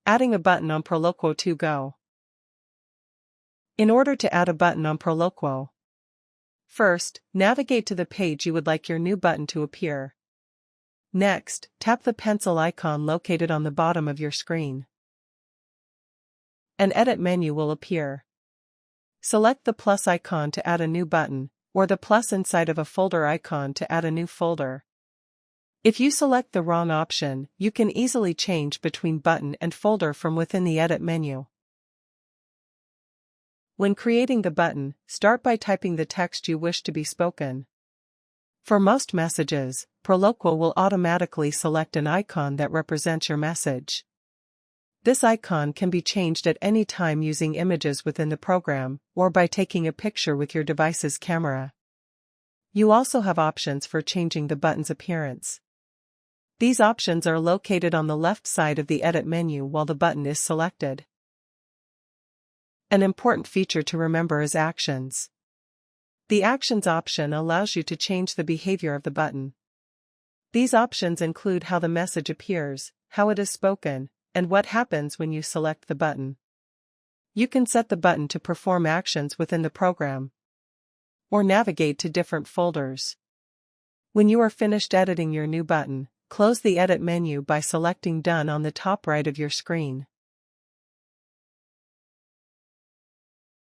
Adding a button on Proloquo2go. In order to add a button on Proloquo, first, navigate to the page you would like your new button to appear. Next, tap the pencil icon located on the bottom of your screen. An edit menu will appear. Select the plus icon to add a new button, or the plus inside of a folder icon to add a new folder. If you select the wrong option, you can easily change between button and folder from within the edit menu. When creating the button, start by typing the text you wish to be spoken. For most messages, Proloquo will automatically select an icon that represents your message. This icon can be changed at any time using images within the program, or by taking a picture with your device's camera. You also have options for changing the button's appearance. These options are located on the left side of the edit menu while the button is selected. An important feature to remember is Actions. The Actions option allows you to change the behavior of the button. These options include how the message appears, how it is spoken, and what happens when you select the button. You can set the button to perform actions within the program, or navigate to different folders. When you are finished editing your new button, close the edit menu by selecting Done on the top right of your screen.